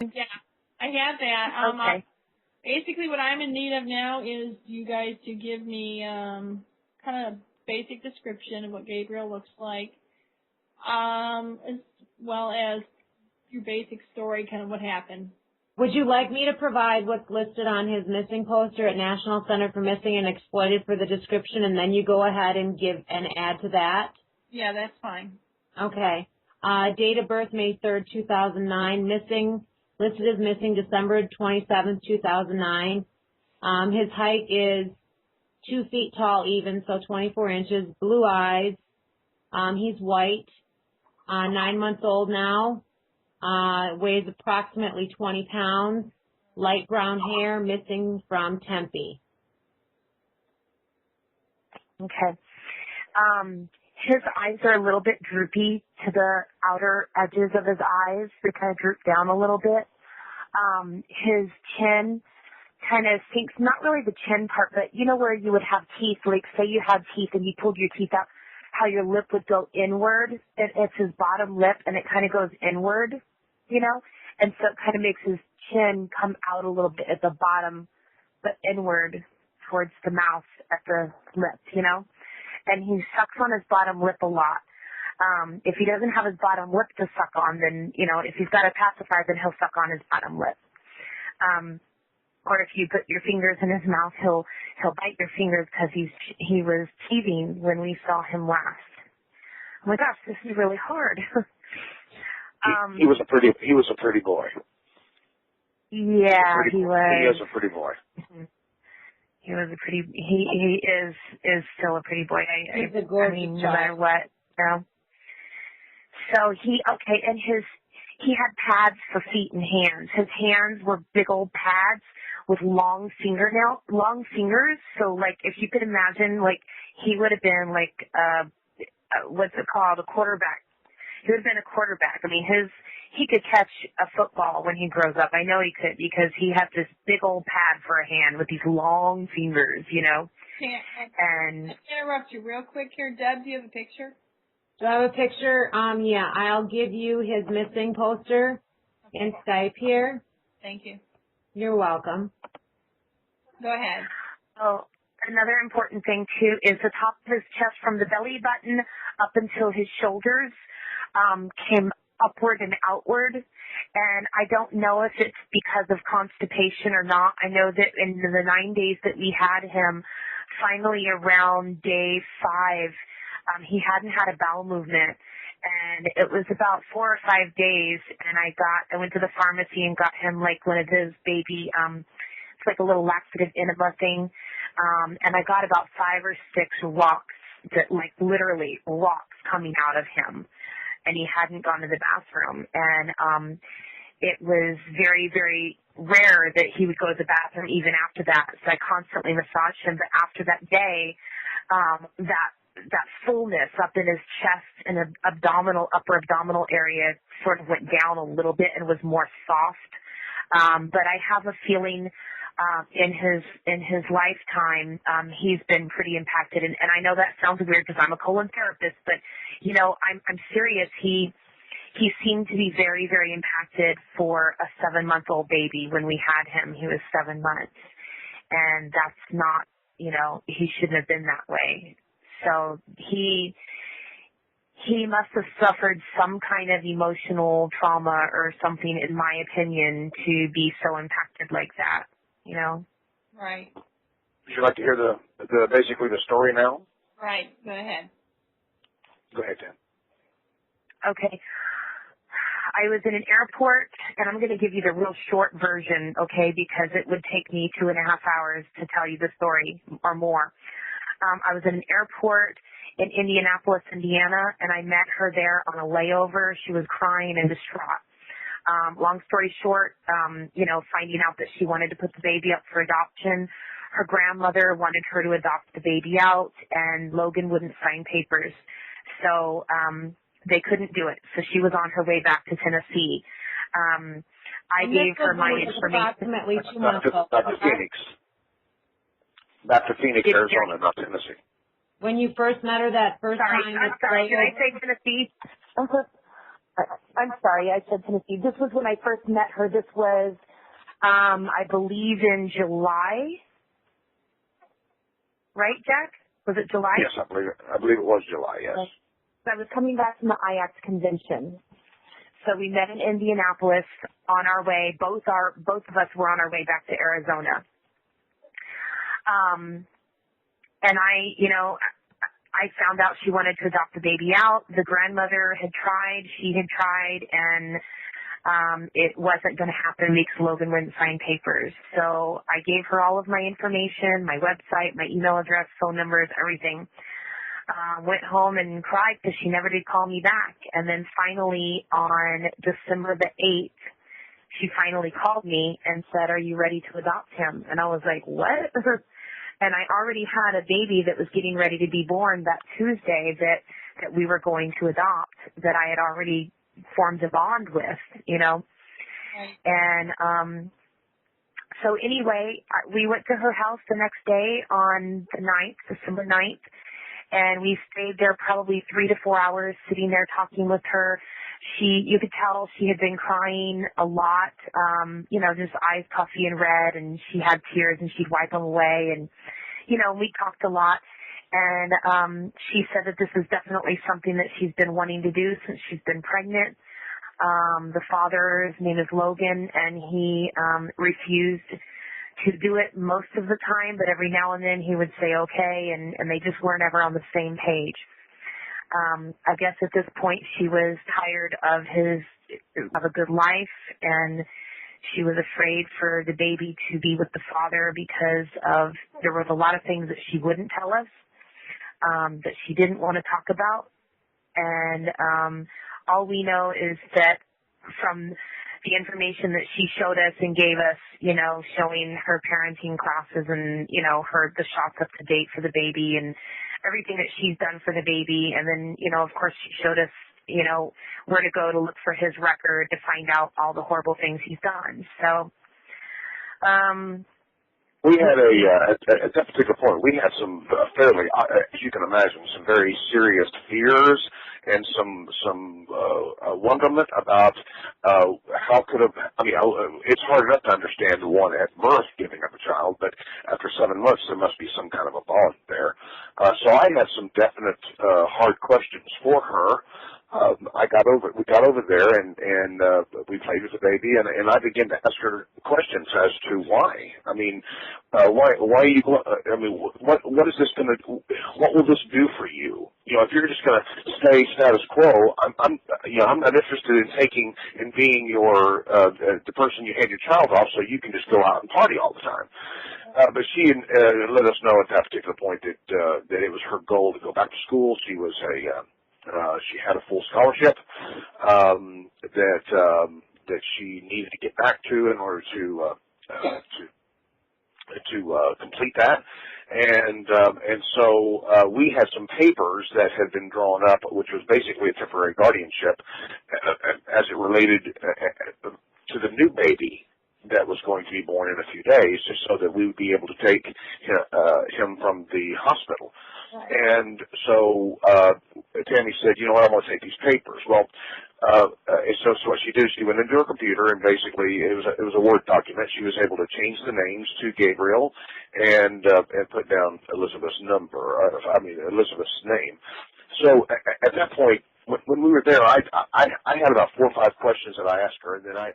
Yeah, I have that. Okay. Basically, what I'm in need of now is you guys to give me kind of a basic description of what Gabriel looks like, as well as your basic story, kind of what happened. Would you like me to provide what's listed on his missing poster at National Center for Missing and Exploited for the description, and then you go ahead and add to that? Yeah, that's fine. Okay. Date of birth, May 3rd, 2009. Missing, listed as missing December 27th, 2009. His height is 2 feet tall even, so 24 inches. Blue eyes. He's white. 9 months old now. Weighs approximately 20 pounds. Light brown hair, missing from Tempe. Okay. His eyes are a little bit droopy to the outer edges of his eyes. They kind of droop down a little bit. His chin kind of sinks, not really the chin part, but you know where you would have teeth, like say you had teeth and you pulled your teeth out, how your lip would go inward. It's his bottom lip and it kind of goes inward, you know? And so it kind of makes his chin come out a little bit at the bottom, but inward towards the mouth at the lip, you know? And he sucks on his bottom lip a lot. If he doesn't have his bottom lip to suck on, then, you know, if he's got a pacifier, then he'll suck on his bottom lip. Or if you put your fingers in his mouth, he'll bite your fingers because he was teething when we saw him last. Oh my gosh, this is really hard. He was a pretty boy. Yeah, he was. He is a pretty boy. Mm-hmm. He was a pretty. He is still a pretty boy. He's a gorgeous I mean, no matter what, you know. So he had pads for feet and hands. His hands were big old pads with long fingers. So like, if you could imagine, like he would have been like what's it called, a quarterback. He would have been a quarterback. I mean, he could catch a football when he grows up. I know he could because he had this big old pad for a hand with these long fingers, you know. And interrupt you real quick here, Deb. Do you have a picture? Do I have a picture? Yeah, I'll give you his missing poster in Skype here. Thank you. You're welcome. Go ahead. Oh, another important thing too is the top of his chest from the belly button up until his shoulders came upward and outward. And I don't know if it's because of constipation or not. I know that in the 9 days that we had him, finally around day 5, he hadn't had a bowel movement. And it was about 4 or 5 days, and I went to the pharmacy and got him like one of those baby, it's like a little laxative enema thing. And I got about 5 or 6 rocks, that like literally rocks coming out of him. And he hadn't gone to the bathroom. And it was very, very rare that he would go to the bathroom even after that. So I constantly massaged him. But after that day, that fullness up in his chest and upper abdominal area sort of went down a little bit and was more soft. But I have a feeling in his lifetime, he's been pretty impacted. And I know that sounds weird because I'm a colon therapist, but you know, I'm serious. He seemed to be very, very impacted for a 7-month-old baby. When we had him, he was 7 months, and that's not, you know, he shouldn't have been that way. So he must have suffered some kind of emotional trauma or something, in my opinion, to be so impacted like that, you know? Right. Would you like to hear basically the story now? Right. Go ahead. Go ahead, Dan. Okay. I was in an airport, and I'm going to give you the real short version, okay, because it would take me 2.5 hours to tell you the story or more. I was in an airport in Indianapolis, Indiana, and I met her there on a layover. She was crying and distraught. Long story short, you know, finding out that she wanted to put the baby up for adoption. Her grandmother wanted her to adopt the baby out, and Logan wouldn't sign papers. So they couldn't do it. So she was on her way back to Tennessee. I gave her my information. Approximately 2 months ago. Back to Phoenix. Back to Phoenix, Arizona, not Tennessee. When you first met her that first time. I'm sorry. Did I say Tennessee? I'm sorry, I said Tennessee. This was when I first met her. This was, I believe, in July. Right, Jack? Was it July? Yes, I believe it was July, yes. I was coming back from the IACS convention. So we met in Indianapolis on our way. Both of us were on our way back to Arizona. And I found out she wanted to adopt the baby out. The grandmother had tried, she had tried, and it wasn't going to happen because Logan wouldn't sign papers. So I gave her all of my information, my website, my email address, phone numbers, everything. Went home and cried because she never did call me back. And then finally on December the 8th, she finally called me and said, "Are you ready to adopt him?" And I was like, "What?" And I already had a baby that was getting ready to be born that Tuesday that we were going to adopt, that I had already formed a bond with, Right. And so anyway, we went to her house the next day on the 9th, December 9th, and we stayed there probably 3 to 4 hours sitting there talking with her. You could tell she had been crying a lot, just eyes puffy and red, and she had tears and she'd wipe them away, and, we talked a lot. And she said that this is definitely something that she's been wanting to do since she's been pregnant. The father's name is Logan, and he refused to do it most of the time, but every now and then he would say okay, and they just weren't ever on the same page. I guess at this point she was tired of a good life, and she was afraid for the baby to be with the father because there was a lot of things that she wouldn't tell us, that she didn't want to talk about. And all we know is that from the information that she showed us and gave us, showing her parenting classes and, the shots up to date for the baby and everything that she's done for the baby. And then, of course, she showed us, where to go to look for his record to find out all the horrible things he's done. So, we had at that particular point, we had some fairly, as you can imagine, some very serious fears and some wonderment about how could have, it's hard enough to understand one at birth giving up a child, but after 7 months there must be some kind of a bond there. So I had some definite hard questions for her. We got over there and we played with the baby, and I began to ask her questions as to why. Why you? What is this going to? What will this do for you? If you're just going to stay status quo, I'm not interested in taking and being the person you hand your child off, so you can just go out and party all the time. But she let us know at that particular point that it was her goal to go back to school. She was she had a full scholarship that she needed to get back to in order to complete that, and so we had some papers that had been drawn up, which was basically a temporary guardianship as it related to the new baby that was going to be born in a few days, just so that we would be able to take him from the hospital. And so Tammy said, "You know what, I'm going to take these papers." Well, so what she did is she went into her computer, and basically it was a Word document. She was able to change the names to Gabriel and put down Elizabeth's Elizabeth's name. So at that point, when we were there, I had about 4 or 5 questions that I asked her, and then I